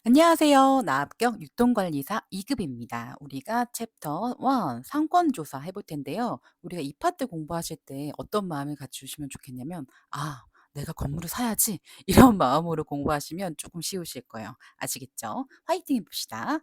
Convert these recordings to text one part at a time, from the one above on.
안녕하세요. 나합격 유통관리사 2급입니다. 우리가 챕터 1 상권 조사 해볼 텐데요. 우리가 이 파트 공부하실 때 어떤 마음을 갖추시면 좋겠냐면, 아, 내가 건물을 사야지. 이런 마음으로 공부하시면 조금 쉬우실 거예요. 아시겠죠? 화이팅 해봅시다.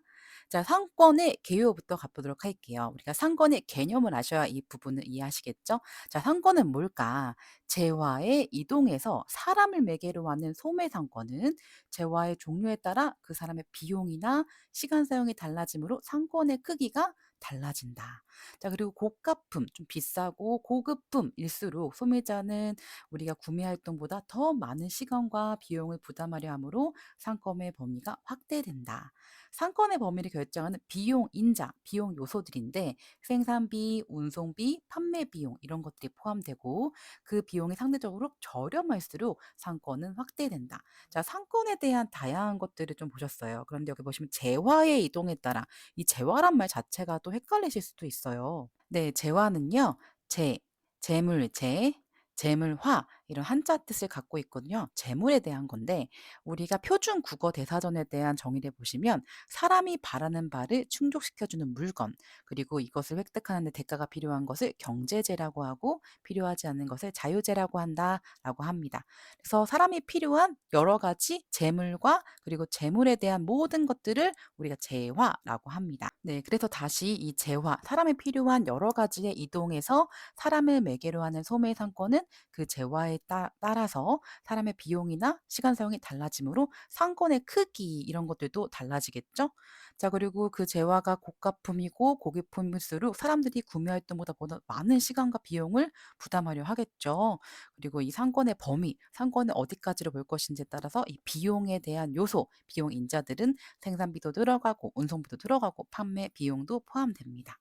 자, 상권의 개요부터 가보도록 할게요. 우리가 상권의 개념을 아셔야 이 부분을 이해하시겠죠? 자, 상권은 뭘까? 재화의 이동에서 사람을 매개로 하는 소매 상권은 재화의 종류에 따라 그 사람의 비용이나 시간 사용이 달라지므로 상권의 크기가 달라진다. 자, 그리고 고가품, 좀 비싸고 고급품일수록 소비자는 우리가 구매 활동보다 더 많은 시간과 비용을 부담하려 하므로 상권의 범위가 확대된다. 상권의 범위를 결정하는 비용 인자, 비용 요소들인데 생산비, 운송비, 판매 비용 이런 것들이 포함되고 그 비용이 상대적으로 저렴할수록 상권은 확대된다. 자, 상권에 대한 다양한 것들을 좀 보셨어요. 그런데 여기 보시면 재화의 이동에 따라 이 재화란 말 자체가 또 헷갈리실 수도 있어요. 네, 재화는요. 재, 재물재, 재물화 이런 한자 뜻을 갖고 있거든요. 재물에 대한 건데 우리가 표준 국어 대사전에 대한 정의를 보시면 사람이 바라는 바를 충족시켜주는 물건 그리고 이것을 획득하는 데 대가가 필요한 것을 경제재라고 하고 필요하지 않는 것을 자유재라고 한다라고 합니다. 그래서 사람이 필요한 여러 가지 재물과 그리고 재물에 대한 모든 것들을 우리가 재화라고 합니다. 네, 그래서 다시 이 재화, 사람이 필요한 여러 가지의 이동에서 사람을 매개로 하는 소매 상권은 그 재화에 따라서 사람의 비용이나 시간 사용이 달라지므로 상권의 크기 이런 것들도 달라지겠죠. 자, 그리고 그 재화가 고가품이고 고급품일수록 사람들이 구매 활동보다 보다 많은 시간과 비용을 부담하려 하겠죠. 그리고 이 상권의 범위, 상권을 어디까지로 볼 것인지에 따라서 이 비용에 대한 요소, 비용 인자들은 생산비도 들어가고 운송비도 들어가고 판매 비용도 포함됩니다.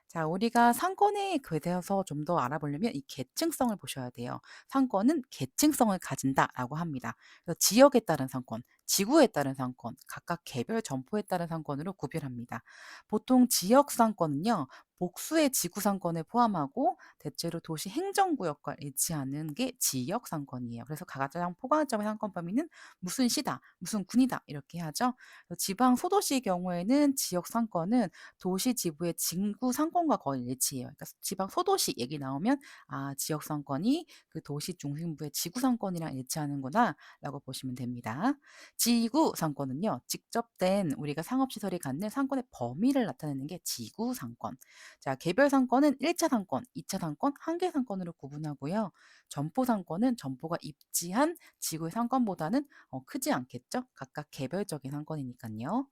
자, 우리가 상권에 대해서 좀 더 알아보려면 이 계층성을 보셔야 돼요. 상권은 계층성을 가진다라고 합니다. 그래서 지역에 따른 상권, 지구에 따른 상권, 각각 개별 점포에 따른 상권으로 구별합니다. 보통 지역 상권은요, 복수의 지구 상권을 포함하고 대체로 도시 행정구역과 일치하는 게 지역 상권이에요. 그래서 가장 포괄적인 상권 범위는 무슨 시다, 무슨 군이다 이렇게 하죠. 그래서 지방 소도시의 경우에는 지역 상권은 도시 지부의 진구 상권과 거의 일치해요. 그러니까 지방 소도시 얘기 나오면 아, 지역 상권이 그 도시 중심부의 지구 상권이랑 일치하는구나라고 보시면 됩니다. 지구 상권은요, 직접 된 우리가 상업시설이 갖는 상권의 범위를 나타내는 게 지구 상권. 자, 개별 상권은 1차 상권, 2차 상권, 한계 상권으로 구분하고요. 점포 상권은 점포가 입지한 지구의 상권보다는 크지 않겠죠? 각각 개별적인 상권이니까요.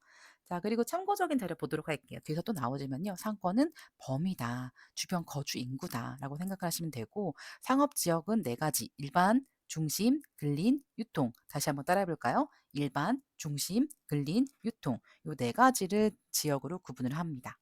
자, 그리고 참고적인 자료 보도록 할게요. 뒤에서 또 나오지만요. 상권은 범위다, 주변 거주 인구다라고 생각하시면 되고 상업 지역은 네 가지. 일반, 중심, 근린, 유통. 다시 한번 따라해 볼까요? 일반, 중심, 근린, 유통. 요 네 가지를 지역으로 구분을 합니다.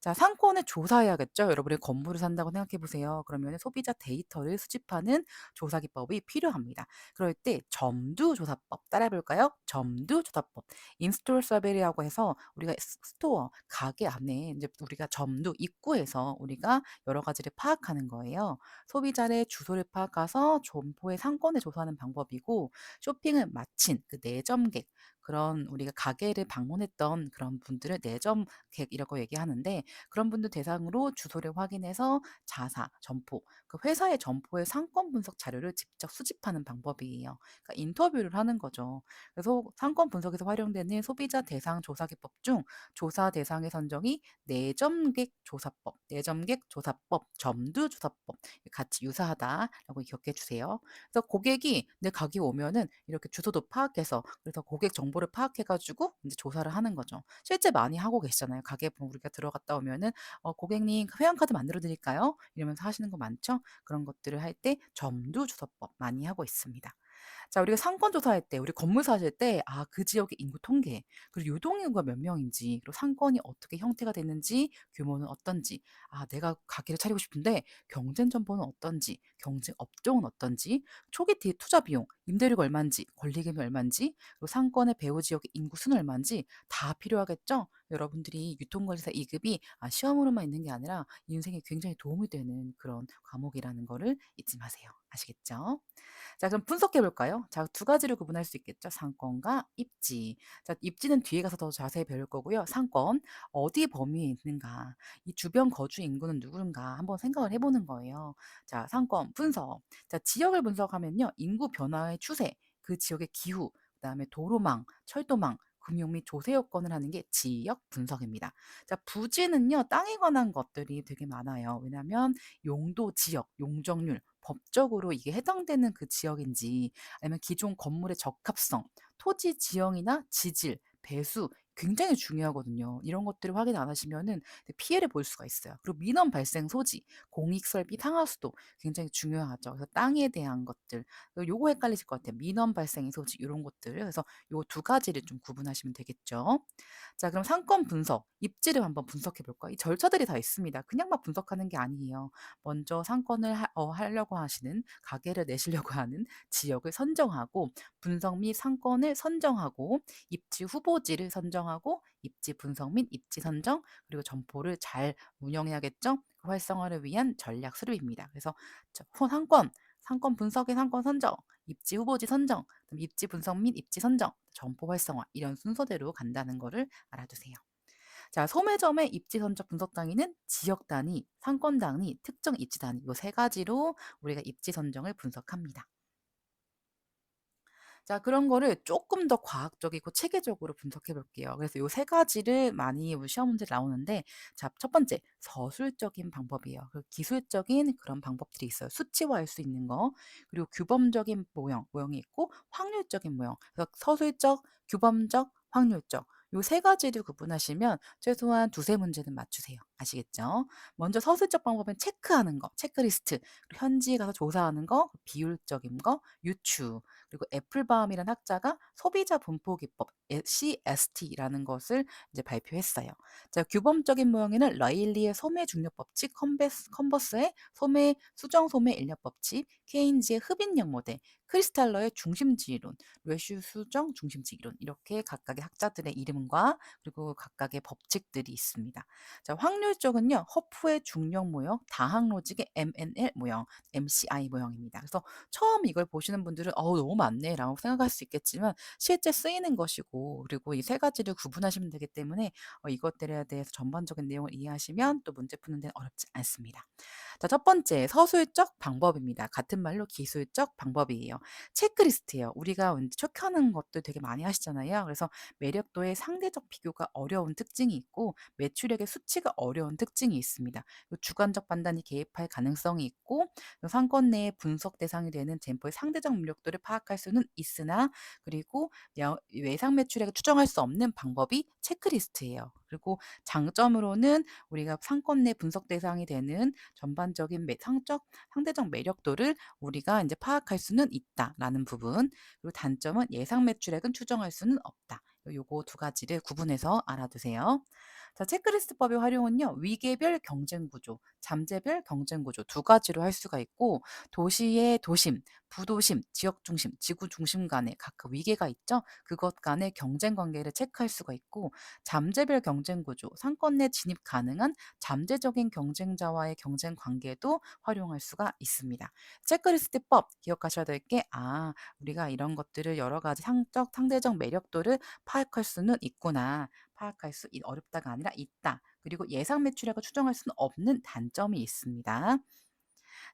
자, 상권을 조사해야겠죠. 여러분이 건물을 산다고 생각해 보세요. 그러면 소비자 데이터를 수집하는 조사 기법이 필요합니다. 그럴 때 점두조사법 따라해 볼까요? 점두조사법. 인스톨 서베이라고 해서 우리가 스토어, 가게 안에 이제 우리가 점두 입구에서 우리가 여러 가지를 파악하는 거예요. 소비자의 주소를 파악해서 점포의 상권을 조사하는 방법이고 쇼핑을 마친 그 내점객 그런 우리가 가게를 방문했던 그런 분들을 내점객이라고 얘기하는데 그런 분들 대상으로 주소를 확인해서 자사, 점포, 그 회사의 점포의 상권 분석 자료를 직접 수집하는 방법이에요. 그러니까 인터뷰를 하는 거죠. 그래서 상권 분석에서 활용되는 소비자 대상 조사 기법 중 조사 대상의 선정이 내점객 조사법, 내점객 조사법, 점두 조사법 같이 유사하다라고 기억해 주세요. 그래서 고객이 내 가게 오면은 이렇게 주소도 파악해서 그래서 고객 정보를 파악해 가지고 인제 조사를 하는 거죠. 실제 많이 하고 계시잖아요. 가게 보면 우리가 들어갔다 오면은 고객님 그 회원카드 만들어 드릴까요?" 이러면서 하시는 거 많죠. 그런 것들을 할 때 점두주소법 많이 하고 있습니다. 자, 우리가 상권 조사할 때 우리 건물 사실 때 아, 그 지역의 인구 통계, 그리고 유동 인구가 몇 명인지, 그리고 상권이 어떻게 형태가 됐는지, 규모는 어떤지, 아, 내가 가게를 차리고 싶은데 경쟁 점포는 어떤지, 경쟁 업종은 어떤지, 초기 투자 비용, 임대료가 얼마인지, 권리금이 얼마인지, 그리고 상권의 배후 지역의 인구 수는 얼마인지 다 필요하겠죠? 여러분들이 유통관리사 2급이 시험으로만 있는 게 아니라 인생에 굉장히 도움이 되는 그런 과목이라는 거를 잊지 마세요. 아시겠죠? 자 그럼 분석해 볼까요? 자 두 가지로 구분할 수 있겠죠. 상권과 입지. 자 입지는 뒤에 가서 더 자세히 배울 거고요. 상권, 어디 범위에 있는가. 이 주변 거주 인구는 누군가 한번 생각을 해 보는 거예요. 자 상권 분석. 자 지역을 분석하면요. 인구 변화의 추세, 그 지역의 기후, 그다음에 도로망, 철도망, 금융 및 조세 요건을 하는 게 지역 분석입니다. 자 부지는요. 땅에 관한 것들이 되게 많아요. 왜냐하면 용도, 지역, 용적률, 법적으로 이게 해당되는 그 지역인지 아니면 기존 건물의 적합성, 토지 지형이나 지질, 배수 굉장히 중요하거든요. 이런 것들을 확인 안 하시면은 피해를 볼 수가 있어요. 그리고 민원 발생 소지, 공익 설비 상하 수도 굉장히 중요하죠. 그래서 땅에 대한 것들 요거 헷갈리실 것 같아요. 민원 발생의 소지 이런 것들. 그래서 요 두 가지를 좀 구분하시면 되겠죠. 자 그럼 상권 분석, 입지를 한번 분석해 볼까요? 이 절차들이 다 있습니다. 그냥 막 분석하는 게 아니에요. 먼저 상권을 하려고 하시는 가게를 내시려고 하는 지역을 선정하고 분석 및 상권을 선정하고 입지 후보지를 선정하고 입지 분석 및 입지 선정 그리고 점포를 잘 운영해야겠죠? 그 활성화를 위한 전략 수립입니다. 그래서 상권 분석의 상권 선정, 입지 후보지 선정, 그다음 입지 분석 및 입지 선정, 점포 활성화 이런 순서대로 간다는 거를 알아두세요. 자, 소매점의 입지 선적 분석 단위는 지역 단위, 상권 단위, 특정 입지 단위 요 세 가지로 우리가 입지 선정을 분석합니다. 자 그런 거를 조금 더 과학적이고 체계적으로 분석해 볼게요. 그래서 요 세 가지를 많이 우리 시험 문제에 나오는데 자 첫 번째 서술적인 방법이에요. 그 기술적인 그런 방법들이 있어요. 수치화할 수 있는 거. 그리고 규범적인 모형이 있고 확률적인 모형. 그래서 서술적, 규범적, 확률적 요 세 가지를 구분하시면 최소한 두세 문제는 맞추세요. 아시겠죠? 먼저 서술적 방법은 체크하는 거, 체크리스트. 그리고 현지에 가서 조사하는 거, 비율적인 거, 유추. 그리고 애플바움이라는 학자가 소비자 분포 기법 CST라는 것을 이제 발표했어요. 자, 규범적인 모형에는 러일리의 소매 중력 법칙, 컨버스의 소매 수정 소매 인력 법칙, 케인즈의 흡인력 모델, 크리스탈러의 중심지 이론, 뢰슈 수정 중심지 이론 이렇게 각각의 학자들의 이름과 그리고 각각의 법칙들이 있습니다. 자, 확률 쪽은요. 허프의 중력 모형, 다항 로직의 MNL 모형, MCI 모형입니다. 그래서 처음 이걸 보시는 분들은 '어우 너무 많네.'라고 생각할 수 있겠지만 실제 쓰이는 것이고 그리고 이 세 가지를 구분하시면 되기 때문에 이것들에 대해서 전반적인 내용을 이해하시면 또 문제 푸는 데는 어렵지 않습니다. 자 첫 번째 서술적 방법입니다. 같은 말로 기술적 방법이에요. 체크리스트예요. 우리가 왠지 척하는 것들 되게 많이 하시잖아요. 그래서 매력도의 상대적 비교가 어려운 특징이 있고 매출액의 수치가 어려운 특징이 있습니다. 주관적 판단이 개입할 가능성이 있고 상권 내에 분석 대상이 되는 젠포의 상대적 물력도를 파악할 수는 있으나 그리고 외상 매출액을 추정할 수 없는 방법이 체크리스트예요. 그리고 장점으로는 우리가 상권 내 분석 대상이 되는 전반적인 상대적 매력도를 우리가 이제 파악할 수는 있다라는 부분. 그리고 단점은 예상 매출액은 추정할 수는 없다. 요거 두 가지를 구분해서 알아두세요. 자, 체크리스트법의 활용은요. 위계별 경쟁 구조, 잠재별 경쟁 구조 두 가지로 할 수가 있고 도시의 도심, 부도심, 지역 중심, 지구 중심 간에 각각 위계가 있죠. 그것 간의 경쟁 관계를 체크할 수가 있고 잠재별 경쟁 구조, 상권 내 진입 가능한 잠재적인 경쟁자와의 경쟁 관계도 활용할 수가 있습니다. 체크리스트법 기억하셔야 될 게 우리가 이런 것들을 여러 가지 상대적 매력도를 파악할 수는 있구나. 파악할 수 어렵다가 아니라 있다. 그리고 예상 매출액을 추정할 수는 없는 단점이 있습니다.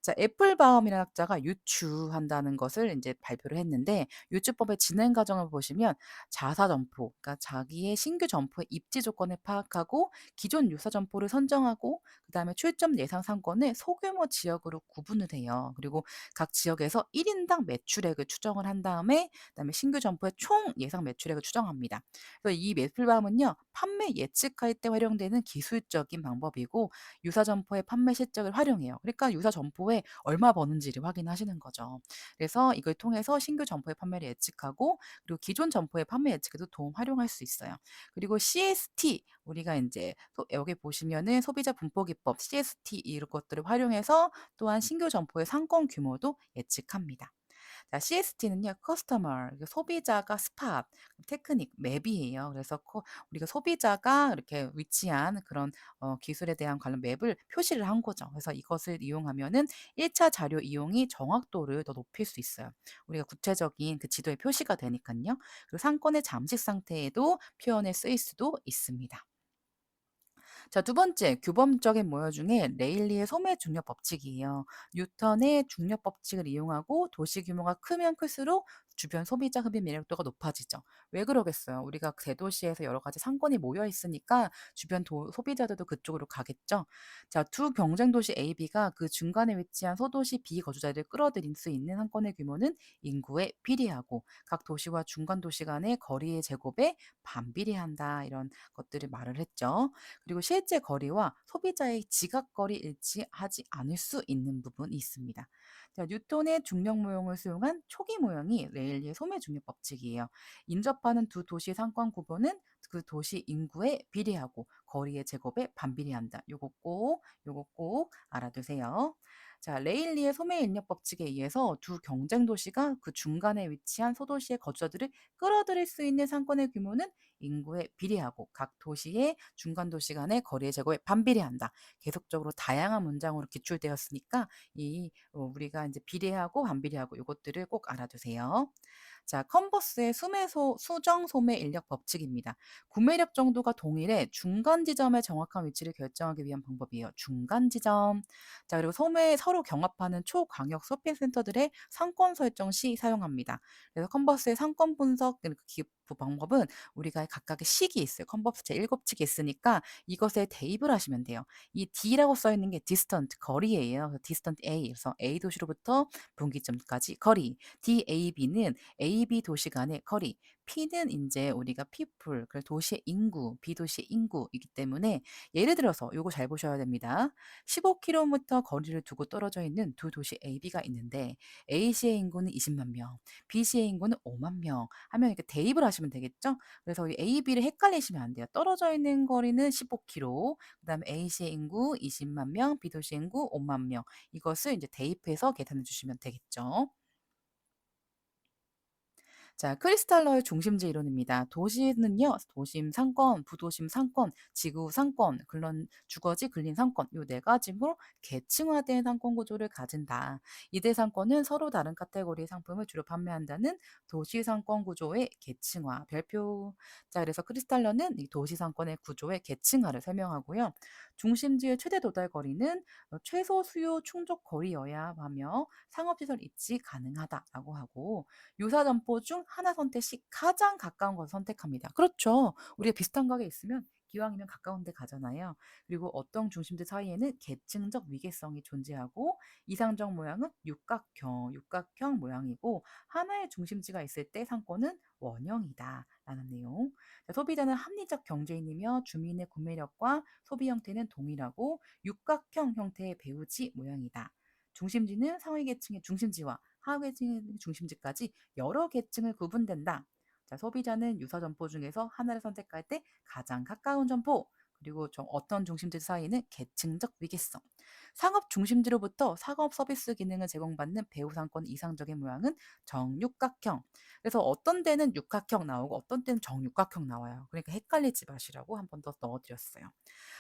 자, 애플바움이라는 학자가 유추한다는 것을 이제 발표를 했는데 유추법의 진행 과정을 보시면 자사 점포, 그러니까 자기의 신규 점포의 입지 조건을 파악하고 기존 유사 점포를 선정하고 그다음에 출점 예상 상권을 소규모 지역으로 구분을 해요. 그리고 각 지역에서 1인당 매출액을 추정을 한 다음에 그다음에 신규 점포의 총 예상 매출액을 추정합니다. 그래서 이 애플바움은요. 판매 예측할 때 활용되는 기술적인 방법이고 유사 점포의 판매 실적을 활용해요. 그러니까 유사 점포에 얼마 버는지를 확인하시는 거죠. 그래서 이걸 통해서 신규 점포의 판매를 예측하고 그리고 기존 점포의 판매 예측에도 도움 활용할 수 있어요. 그리고 CST 우리가 인제 여기 보시면은 소비자 분포 기법 CST 이런 것들을 활용해서 또한 신규 점포의 상권 규모도 예측합니다. 자, CST는요, customer, 소비자가 스팟, 테크닉, 맵이에요. 그래서 우리가 소비자가 이렇게 위치한 그런 기술에 대한 관련 맵을 표시를 한 거죠. 그래서 이것을 이용하면은 1차 자료 이용이 정확도를 더 높일 수 있어요. 우리가 구체적인 그 지도에 표시가 되니까요. 그리고 상권의 잠식 상태에도 표현에 쓰일 수도 있습니다. 자, 두 번째, 규범적인 모형 중에 레일리의 소매 중력 법칙이에요. 뉴턴의 중력 법칙을 이용하고 도시 규모가 크면 클수록 주변 소비자 흡입 매력도가 높아지죠. 왜 그러겠어요? 우리가 대도시에서 여러 가지 상권이 모여 있으니까 주변 소비자들도 그쪽으로 가겠죠. 자, 두 경쟁 도시 A, B가 그 중간에 위치한 소도시 B 거주자들을 끌어들일 수 있는 상권의 규모는 인구에 비례하고 각 도시와 중간 도시 간의 거리의 제곱에 반비례한다. 이런 것들을 말을 했죠. 그리고 실제 거리와 소비자의 지각거리 일치하지 않을 수 있는 부분이 있습니다. 자, 뉴턴의 중력 모형을 수용한 초기 모형이 레일리의 소매 중력 법칙이에요. 인접하는 두 도시 상권 구분은 그 도시 인구에 비례하고 거리의 제곱에 반비례한다. 요거 꼭 알아두세요. 자, 레일리의 소매 인력 법칙에 의해서 두 경쟁 도시가 그 중간에 위치한 소도시의 거주자들을 끌어들일 수 있는 상권의 규모는 인구에 비례하고 각 도시의 중간 도시 간의 거리의 제곱에 반비례한다. 계속적으로 다양한 문장으로 기출되었으니까 우리가 이제 비례하고 반비례하고 요것들을 꼭 알아두세요. 자, 컨버스의 수정 소매 인력 법칙입니다. 구매력 정도가 동일해 중간 지점의 정확한 위치를 결정하기 위한 방법이에요. 중간 지점. 자, 그리고 소매 서로 경합하는 초광역 쇼핑센터들의 상권 설정 시 사용합니다. 그래서 컨버스의 상권 분석 그 방법은 우리가 각각의 식이 있어요. 컨버스 제7칙이 있으니까 이것에 대입을 하시면 돼요. 이 D라고 써 있는 게 distant 거리예요. 그래서 distant A. 그래서 A 도시로부터 분기점까지 거리. DAB는 AB 도시 간의 거리. P는 이제 우리가 people, 그래서 도시의 인구, B 도시의 인구이기 때문에 예를 들어서 요거 잘 보셔야 됩니다. 15km 거리를 두고 떨어져 있는 두 도시 AB가 있는데 A시의 인구는 20만 명, B시의 인구는 5만 명 하면 이렇게 대입을 하시면 되겠죠? 그래서 이 A, B를 헷갈리시면 안 돼요. 떨어져 있는 거리는 15km, 그다음에 A시의 인구 20만 명, B 도시 인구 5만 명. 이것을 이제 대입해서 계산해 주시면 되겠죠. 자, 크리스탈러의 중심지 이론입니다. 도시는요, 도심 상권, 부도심 상권, 지구 상권, 주거지 근린 상권, 요 네 가지로 계층화된 상권 구조를 가진다. 이대 상권은 서로 다른 카테고리의 상품을 주로 판매한다는 도시 상권 구조의 계층화 별표. 자, 그래서 크리스탈러는 이 도시 상권의 구조의 계층화를 설명하고요. 중심지의 최대 도달 거리는 최소 수요 충족 거리여야 하며 상업시설 입지 가능하다라고 하고 유사 점포 중 하나 선택 시 가장 가까운 것을 선택합니다. 그렇죠. 우리가 비슷한 가게 있으면 기왕이면 가까운 데 가잖아요. 그리고 어떤 중심지 사이에는 계층적 위계성이 존재하고 이상적 모양은 육각형 모양이고 하나의 중심지가 있을 때 상권은 원형이다 라는 내용. 자, 소비자는 합리적 경제인이며 주민의 구매력과 소비 형태는 동일하고 육각형 형태의 배우지 모양이다. 중심지는 상위 계층의 중심지와 하위 계층의 중심지까지 여러 계층을 구분된다. 자, 소비자는 유사 점포 중에서 하나를 선택할 때 가장 가까운 점포, 그리고 어떤 중심지 사이는 계층적 위계성. 상업 중심지로부터 상업 서비스 기능을 제공받는 배후 상권 이상적인 모양은 정육각형. 그래서 어떤 데는 육각형 나오고 어떤 때는 정육각형 나와요. 그러니까 헷갈리지 마시라고 한 번 더 넣어드렸어요.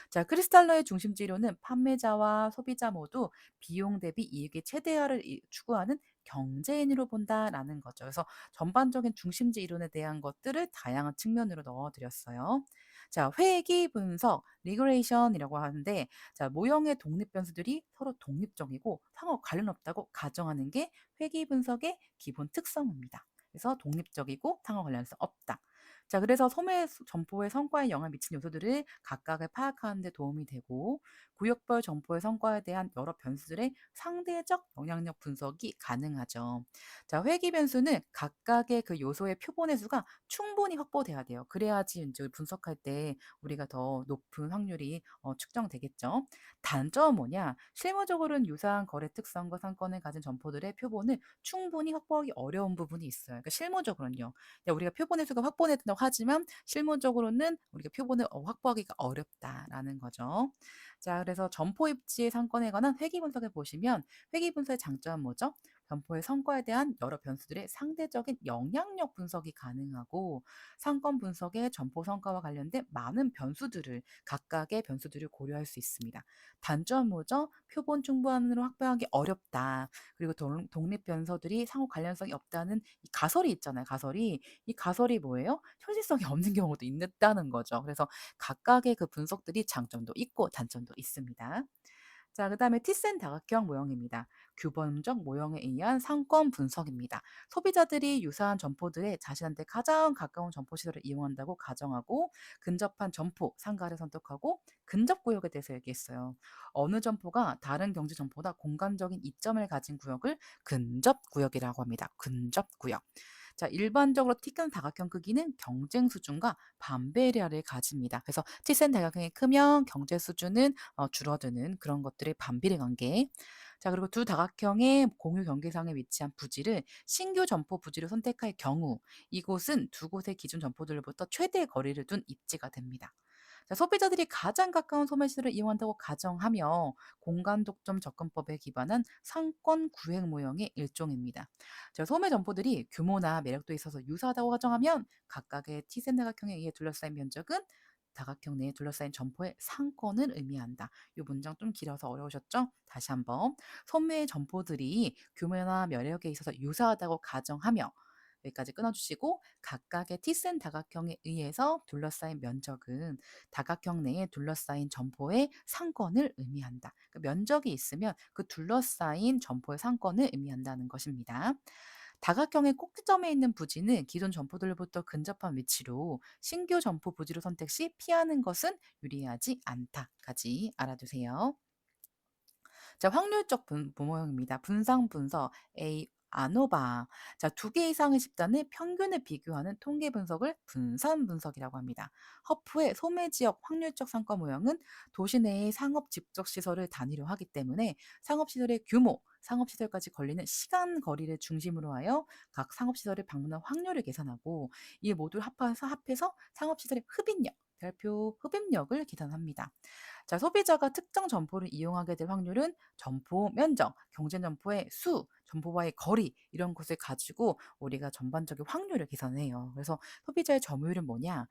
자, 크리스탈러의 중심지로는 판매자와 소비자 모두 비용 대비 이익의 최대화를 추구하는 경제인으로 본다라는 거죠. 그래서 전반적인 중심지 이론에 대한 것들을 다양한 측면으로 넣어드렸어요. 자, 회귀 분석, 리그레이션이라고 하는데, 자, 모형의 독립 변수들이 서로 독립적이고 상호 관련 없다고 가정하는 게 회귀 분석의 기본 특성입니다. 그래서 독립적이고 상호 관련성 없다. 자, 그래서 소매 점포의 성과에 영향을 미친 요소들을 각각을 파악하는 데 도움이 되고 구역별 점포의 성과에 대한 여러 변수들의 상대적 영향력 분석이 가능하죠. 자, 회귀 변수는 각각의 그 요소의 표본의 수가 충분히 확보돼야 돼요. 그래야지 이제 분석할 때 우리가 더 높은 확률이 측정되겠죠. 단점은 뭐냐? 실무적으로는 유사한 거래 특성과 상권을 가진 점포들의 표본을 충분히 확보하기 어려운 부분이 있어요. 그러니까 실무적으로는요. 우리가 표본의 수가 확보된다고 하지만 실무적으로는 우리가 표본을 확보하기가 어렵다라는 거죠. 자, 그래서 점포 입지의 상권에 관한 회귀 분석을 보시면 회귀 분석의 장점은 뭐죠? 점포의 성과에 대한 여러 변수들의 상대적인 영향력 분석이 가능하고 상권 분석의 점포 성과와 관련된 많은 변수들을 각각의 변수들을 고려할 수 있습니다. 단점 뭐죠? 표본 충분으로 확보하기 어렵다. 그리고 독립 변수들이 상호 관련성이 없다는 이 가설이 있잖아요. 가설이. 이 가설이 뭐예요? 현실성이 없는 경우도 있다는 거죠. 그래서 각각의 그 분석들이 장점도 있고 단점도 있습니다. 자, 그다음에 티센 다각형 모형입니다. 규범적 모형에 의한 상권 분석입니다. 소비자들이 유사한 점포들에 자신한테 가장 가까운 점포 시설을 이용한다고 가정하고 근접한 점포 상가를 선택하고 근접 구역에 대해서 얘기했어요. 어느 점포가 다른 경제 점포보다 공간적인 이점을 가진 구역을 근접 구역이라고 합니다. 근접 구역. 자, 일반적으로 티큰 다각형 크기는 경쟁 수준과 반배려를 가집니다. 그래서 티센 다각형이 크면 경제 수준은 줄어드는 그런 것들의 반비례 관계. 자, 그리고 두 다각형의 공유 경계상에 위치한 부지를 신규 점포 부지로 선택할 경우 이곳은 두 곳의 기존 점포들로부터 최대 거리를 둔 입지가 됩니다. 자, 소비자들이 가장 가까운 소매시설을 이용한다고 가정하며 공간 독점 접근법에 기반한 상권 구획 모형의 일종입니다. 자, 소매 점포들이 규모나 매력도에 있어서 유사하다고 가정하면 각각의 티센 다각형에 의해 둘러싸인 면적은 다각형 내에 둘러싸인 점포의 상권을 의미한다. 이 문장 좀 길어서 어려우셨죠? 다시 한번. 소매 점포들이 규모나 매력에 있어서 유사하다고 가정하며 여기까지 끊어주시고 각각의 티센 다각형에 의해서 둘러싸인 면적은 다각형 내에 둘러싸인 점포의 상권을 의미한다. 그 면적이 있으면 그 둘러싸인 점포의 상권을 의미한다는 것입니다. 다각형의 꼭지점에 있는 부지는 기존 점포들로부터 근접한 위치로 신규 점포 부지로 선택 시 피하는 것은 유리하지 않다까지 알아두세요. 자, 확률적 모형입니다. 분상 분석, A 아노바. 자, 두 개 이상의 집단의 평균을 비교하는 통계 분석을 분산 분석이라고 합니다. 허프의 소매 지역 확률적 상권 모형은 도시 내의 상업 집적 시설을 단위로 하기 때문에 상업 시설의 규모, 상업 시설까지 걸리는 시간 거리를 중심으로 하여 각 상업 시설을 방문한 확률을 계산하고 이 모두를 합해서 상업 시설의 흡입력, 별표 흡입력을 계산합니다. 자, 소비자가 특정 점포를 이용하게 될 확률은 점포 면적, 경쟁 점포의 수, 점포와의 거리 이런 것을 가지고 우리가 전반적인 확률을 계산해요. 그래서 소비자의 점유율은 뭐냐?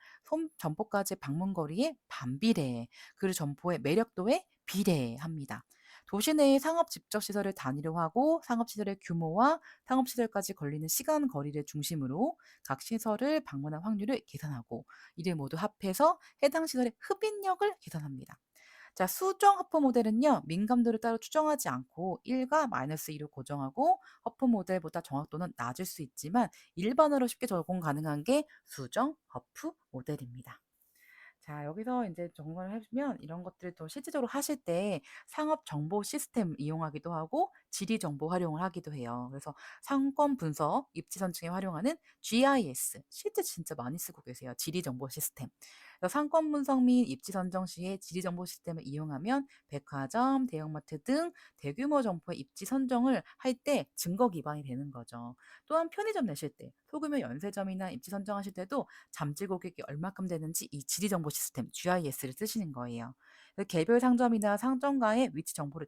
점포까지 방문 거리의 반비례, 그리고 점포의 매력도에 비례합니다. 도시 내의 상업 집적 시설을 단위로 하고 상업 시설의 규모와 상업 시설까지 걸리는 시간 거리를 중심으로 각 시설을 방문한 확률을 계산하고 이를 모두 합해서 해당 시설의 흡입력을 계산합니다. 자, 수정 허프 모델은요, 민감도를 따로 추정하지 않고 1과 마이너스 2로 고정하고 허프 모델보다 정확도는 낮을 수 있지만 일반어로 쉽게 적용 가능한 게 수정 허프 모델입니다. 자, 여기서 이제 점검을 해주면 이런 것들을 또 실질적으로 하실 때 상업 정보 시스템 이용하기도 하고 지리 정보 활용을 하기도 해요. 그래서 상권 분석, 입지 선층에 활용하는 GIS 실제 진짜 많이 쓰고 계세요. 지리 정보 시스템. 그래서 상권 분석 및 입지 선정 시에 지리 정보 시스템을 이용하면 백화점, 대형마트 등 대규모 점포의 입지 선정을 할 때 증거 기반이 되는 거죠. 또한 편의점 내실 때 소규모 연세점이나 입지 선정하실 때도 잠재 고객이 얼마큼 되는지 이 지리 정보 시스템 GIS를 쓰시는 거예요. 그래서 개별 상점이나 상점가의 위치 정보를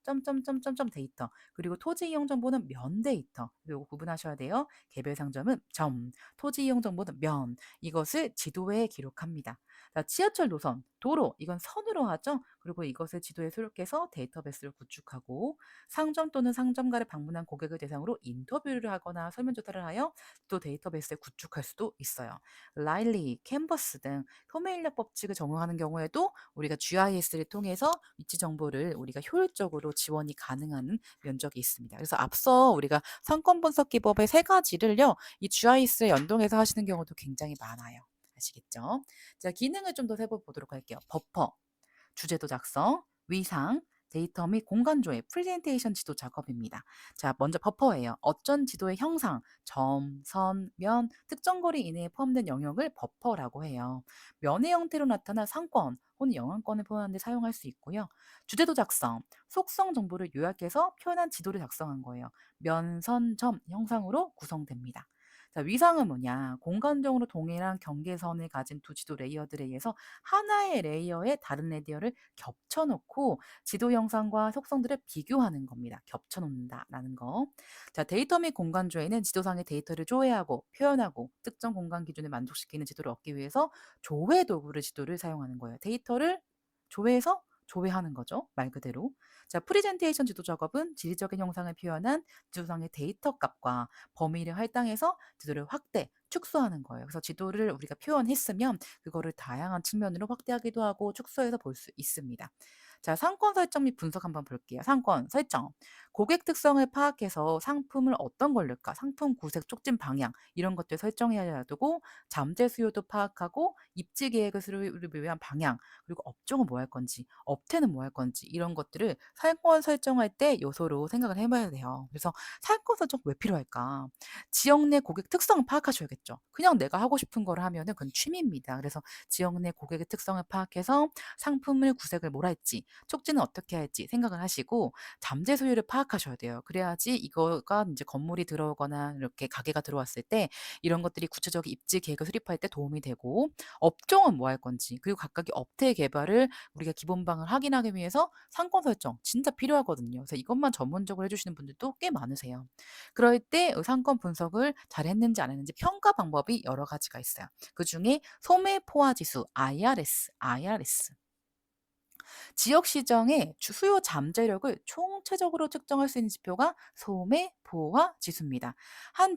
점점점점점 데이터 그리고 토지 이용 정보는 면 데이터 이거 구분하셔야 돼요. 개별 상점은 점, 토지 이용 정보는 면 이것을 지도에 기록합니다. 자, 지하철 노선, 도로 이건 선으로 하죠. 그리고 이것을 지도에 수록해서 데이터베이스를 구축하고 상점 또는 상점가를 방문한 고객을 대상으로 인터뷰를 하거나 설문조사를 하여 또 데이터베이스에 구축할 수도 있어요. 라일리, 캔버스 등 소매 인력 법칙을 적용하는 경우에도 우리가 GIS를 통해서 위치 정보를 우리가 효율적으로 지원이 가능한 면적이 있습니다. 그래서 앞서 우리가 상권 분석 기법의 세 가지를요, 이 GIS에 연동해서 하시는 경우도 굉장히 많아요. 아시겠죠? 자, 기능을 좀 더 세보도록 할게요. 버퍼, 주제도 작성, 위상, 데이터 및 공간 조회, 프레젠테이션 지도 작업입니다. 자, 먼저 버퍼예요. 어떤 지도의 형상, 점, 선, 면, 특정 거리 이내에 포함된 영역을 버퍼라고 해요. 면의 형태로 나타난 상권 혹은 영향권을 표현하는 데 사용할 수 있고요. 주제도 작성, 속성 정보를 요약해서 표현한 지도를 작성한 거예요. 면, 선, 점 형상으로 구성됩니다. 자, 위상은 뭐냐? 공간적으로 동일한 경계선을 가진 두 지도 레이어들에 의해서 하나의 레이어에 다른 레이어를 겹쳐 놓고 지도 형상과 속성들을 비교하는 겁니다. 겹쳐 놓는다라는 거. 자, 데이터 및 공간 조회는 지도상의 데이터를 조회하고 표현하고 특정 공간 기준에 만족시키는 지도를 얻기 위해서 조회 도구를 지도를 사용하는 거예요. 데이터를 조회해서 조회하는 거죠. 말 그대로. 자, 프레젠테이션 지도 작업은 지리적인 형상을 표현한 지도상의 데이터 값과 범위를 할당해서 지도를 확대, 축소하는 거예요. 그래서 지도를 우리가 표현했으면 그거를 다양한 측면으로 확대하기도 하고 축소해서 볼 수 있습니다. 자, 상권 설정 및 분석 한번 볼게요. 상권 설정. 고객 특성을 파악해서 상품을 어떤 걸 넣을까? 상품 구색, 촉진 방향 이런 것들 설정해야 되고 잠재 수요도 파악하고 입지 계획을 위한 방향 그리고 업종은 뭐 할 건지, 업태는 뭐 할 건지 이런 것들을 상권 설정할 때 요소로 생각을 해 봐야 돼요. 그래서 상권 설정 왜 필요할까? 지역 내 고객 특성을 파악하셔야겠죠. 그냥 내가 하고 싶은 거를 하면은 그건 취미입니다. 그래서 지역 내 고객의 특성을 파악해서 상품을 구색을 뭐라 할지, 촉진은 어떻게 할지 생각을 하시고 잠재 수요를 파악하셔야 돼요. 그래야지 이거가 인제 건물이 들어오거나 이렇게 가게가 들어왔을 때 이런 것들이 구체적인 입지 계획을 수립할 때 도움이 되고 업종은 뭐 할 건지 그리고 각각의 업태 개발을 우리가 기본방을 확인하기 위해서 상권 설정 진짜 필요하거든요. 그래서 이것만 전문적으로 해 주시는 분들도 꽤 많으세요. 그럴 때 상권 분석을 잘했는지 안 했는지 평가 방법이 여러 가지가 있어요. 그중에 소매 포화 지수 IRS 지역 시장의 수요 잠재력을 총체적으로 측정할 수 있는 지표가 소매 포화 지수입니다. 한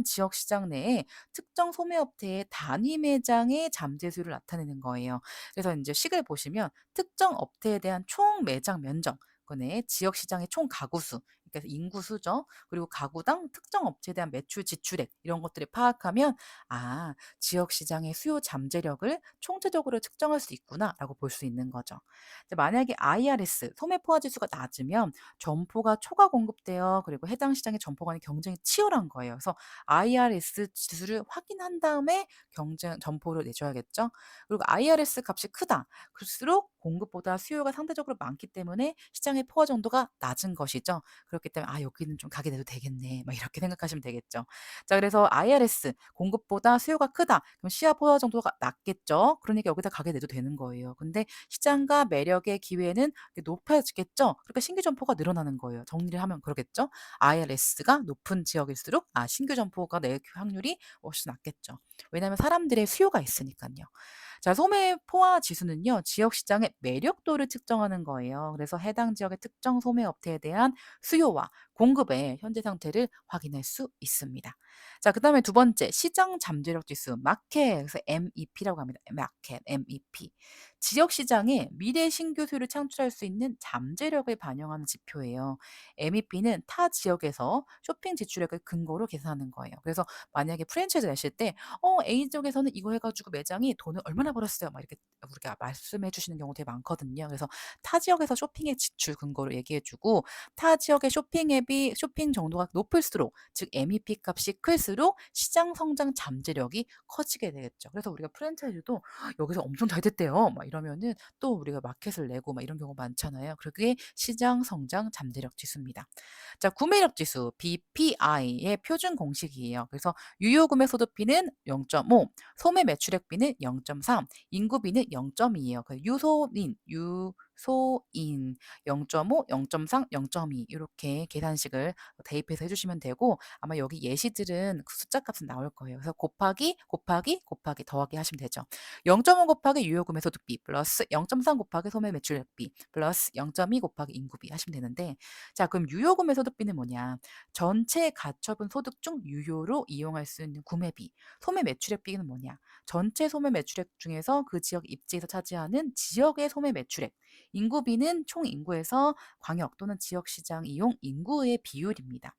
지역 시장 내에 특정 소매 업체의 단위 매장의 잠재수를 나타내는 거예요. 그래서 이제 식을 보시면 특정 업체에 대한 총 매장 면적 그네 지역 시장의 총 가구 수, 그러니까 인구 수죠. 그리고 가구당 특정 업체에 대한 매출 지출액 이런 것들을 파악하면 아, 지역 시장의 수요 잠재력을 총체적으로 측정할 수 있구나라고 볼 수 있는 거죠. 이제 만약에 IRS 소매 포화 지수가 낮으면 점포가 초과 공급되어 그리고 해당 시장의 점포 간의 경쟁이 치열한 거예요. 그래서 IRS 지수를 확인한 다음에 경쟁 점포를 내줘야겠죠. 그리고 IRS 값이 크다. 그럴수록 공급보다 수요가 상대적으로 많기 때문에 시장의 포화 정도가 낮은 것이죠. 그렇기 때문에 '아 여기는 좀 가게 내도 되겠네.' 막 이렇게 생각하시면 되겠죠. 자, 그래서 IRS 공급보다 수요가 크다. 그럼 시야 포화 정도가 낮겠죠. 그러니까 여기다 가게 내도 되는 거예요. 근데 시장과 매력의 기회는 높아지겠죠. 그러니까 신규 점포가 늘어나는 거예요. 정리를 하면 그러겠죠. IRS가 높은 지역일수록 신규 점포가 낼 확률이 훨씬 낮겠죠. 왜냐하면 사람들의 수요가 있으니깐요. 자, 소매 포화 지수는요. 지역 시장의 매력도를 측정하는 거예요. 그래서 해당 지역의 특정 소매 업태에 대한 수요와 공급의 현재 상태를 확인할 수 있습니다. 자, 그다음에 두 번째 시장 잠재력 지수 마켓 그래서 MEP라고 합니다. 마켓 MEP. 지역 시장에 미래 신규 수요를 창출할 수 있는 잠재력을 반영하는 지표예요. MEP는 타 지역에서 쇼핑 지출액을 근거로 계산하는 거예요. 그래서 만약에 프랜차이즈 내실 때 A 지역에서는 이거 해 가지고 매장이 돈을 얼마나 벌었어요." 막 이렇게 우리가 말씀해 주시는 경우 되게 많거든요. 그래서 타 지역에서 쇼핑의 지출 근거로 얘기해 주고 타 지역의 쇼핑 앱이 쇼핑 정도가 높을수록 즉 MEP 값이 클수록 시장 성장 잠재력이 커지게 되겠죠. 그래서 우리가 프랜차이즈도 "여기서 엄청 잘 됐대요." 막 이러면은 또 우리가 마켓을 내고 막 이런 경우 많잖아요. 그게 시장 성장 잠재력 지수입니다. 자, 구매력 지수 BPI의 표준 공식이에요. 그래서 유효구매 소득비는 0.5, 소매 매출액비는 0.3, 인구비는 0.2예요. 그 유소인 0.5, 0.3, 0.2 이렇게 계산식을 대입해서 해 주시면 되고 아마 여기 예시들은 그 숫자 값은 나올 거예요. 그래서 곱하기 더하기 하시면 되죠. 0.5 곱하기 유효구매 소득비 플러스 0.3 곱하기 소매 매출액비 플러스 0.2 곱하기 인구비 하시면 되는데 자, 그럼 유효구매 소득비는 뭐냐? 전체 가처분 소득 중 유효로 이용할 수 있는 구매비. 소매 매출액비는 뭐냐? 전체 소매 매출액 중에서 그 지역 입지에서 차지하는 지역의 소매 매출액. 인구비는 총 인구에서 광역 또는 지역 시장 이용 인구의 비율입니다.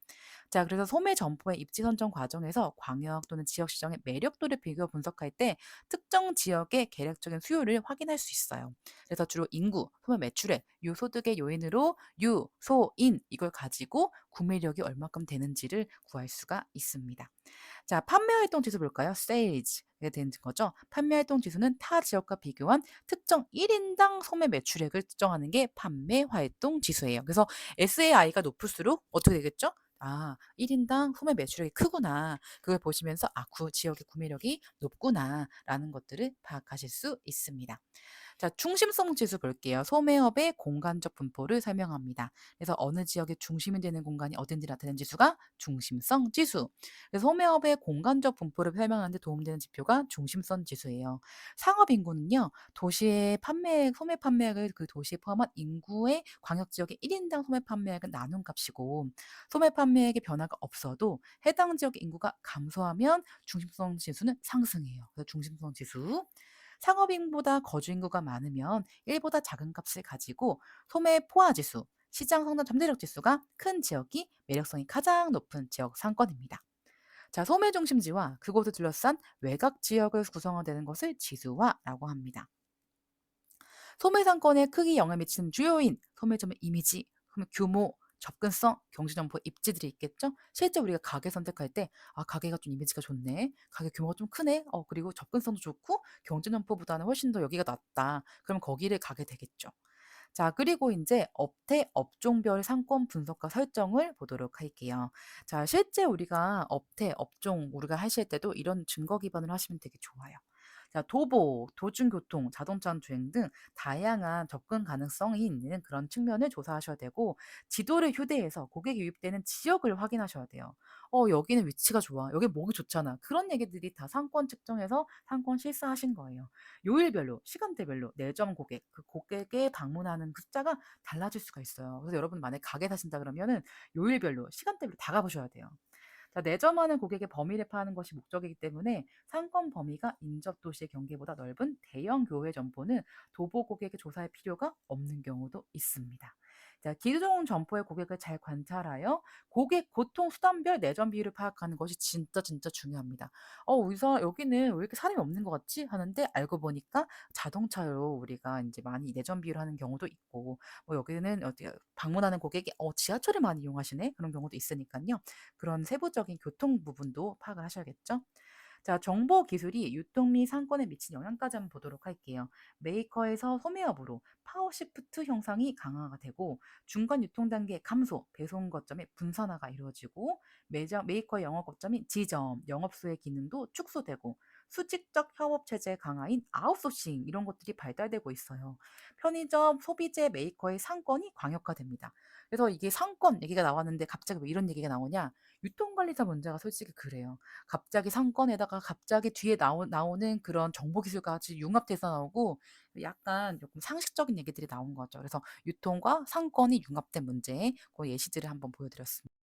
자, 그래서 소매 점포의 입지 선정 과정에서 광역 또는 지역 시장의 매력도를 비교 분석할 때 특정 지역의 계략적인 수요를 확인할 수 있어요. 그래서 주로 인구, 소매 매출액, 유소득의 요인으로 유, 소, 인 이걸 가지고 구매력이 얼마큼 되는지를 구할 수가 있습니다. 자, 판매 활동 지수 볼까요? Sales에 되는 거죠. 판매 활동 지수는 타 지역과 비교한 특정 1인당 소매 매출액을 측정하는 게 판매 활동 지수예요. 그래서 SAI가 높을수록 어떻게 되겠죠? '아 1 인당 소매 매출액이 크구나.' 그걸 보시면서 '아 지역의 구매력이 높구나.'라는 것들을 파악하실 수 있습니다. 자, 중심성 지수 볼게요. 소매업의 공간적 분포를 설명합니다. 그래서 어느 지역의 중심이 되는 공간이 어딘지 나타내는 지수가 중심성 지수. 그래서 소매업의 공간적 분포를 설명하는 데 도움되는 지표가 중심성 지수예요. 상업 인구는요, 도시의 소매 판매액을 그 도시에 포함한 인구의 광역 지역의 1인당 소매 판매액은 나눈 값이고, 소매 판매액의 변화가 없어도 해당 지역 인구가 감소하면 중심성 지수는 상승해요. 그래서 중심성 지수. 상업인보다 거주인구가 많으면 1보다 작은 값을 가지고 소매 포화 지수, 시장 성장 잠재력 지수가 큰 지역이 매력성이 가장 높은 지역 상권입니다. 자, 소매 중심지와 그곳을 둘러싼 외곽 지역을 구성하는 것을 지수화라고 합니다. 소매 상권에 크게 영향을 미치는 주요인, 소매점의 이미지, 소매 규모, 접근성, 경시정보 입지들이 있겠죠. 실제 우리가 가게 선택할 때 가게가 좀 이미지가 좋네, 가게 규모가 좀 크네, 그리고 접근성도 좋고 경제점포보다는 훨씬 더 여기가 낫다, 그럼 거기를 가게 되겠죠. 자, 그리고 이제 업태 업종별 상권 분석과 설정을 보도록 할게요. 자, 실제 우리가 업태 업종 우리가 하실 때도 이런 증거 기반으로 하시면 되게 좋아요. 자, 도보, 도중교통, 자동차 주행 등 다양한 접근 가능성이 있는 그런 측면을 조사하셔야 되고, 지도를 휴대해서 고객이 유입되는 지역을 확인하셔야 돼요. 여기는 위치가 좋아, 여기 뭐가 좋잖아, 그런 얘기들이 다 상권 측정해서 상권 실사하신 거예요. 요일별로, 시간대별로 내점 고객, 그 고객의 방문하는 그 숫자가 달라질 수가 있어요. 그래서 여러분 만약에 가게 사신다 그러면은 요일별로, 시간대별로 다 가보셔야 돼요. 자, 내점하는 고객의 범위를 파악하는 것이 목적이기 때문에 상권 범위가 인접 도시의 경계보다 넓은 대형 교회 점포는 도보 고객의 조사할 필요가 없는 경우도 있습니다. 자, 기존 점포의 고객을 잘 관찰하여 고객 고통 수단별 내점 비율을 파악하는 것이 진짜 진짜 중요합니다. 의사 여기는 왜 이렇게 사람이 없는 것 같지? 하는데 알고 보니까 자동차로 우리가 이제 많이 내점 비율을 하는 경우도 있고, 여기는 어디 방문하는 고객이 지하철을 많이 이용하시네, 그런 경우도 있으니까요. 그런 세부적인 교통 부분도 파악을 하셔야겠죠. 자, 정보 기술이 유통 및 상권에 미친 영향까지 한번 보도록 할게요. 메이커에서 소매업으로 파워시프트 형상이 강화가 되고, 중간 유통 단계 감소, 배송 거점의 분산화가 이루어지고, 메이커의 영업 거점인 지점, 영업소의 기능도 축소되고, 수직적 협업 체제 강화인 아웃소싱, 이런 것들이 발달되고 있어요. 편의점, 소비재, 메이커의 상권이 광역화됩니다. 그래서 이게 상권 얘기가 나왔는데 갑자기 왜 이런 얘기가 나오냐? 유통관리사 문제가 솔직히 그래요. 갑자기 상권에다가 갑자기 뒤에 나오는 그런 정보기술까지 융합돼서 나오고, 약간 조금 상식적인 얘기들이 나온 거죠. 그래서 유통과 상권이 융합된 문제, 그 예시들을 한번 보여드렸습니다.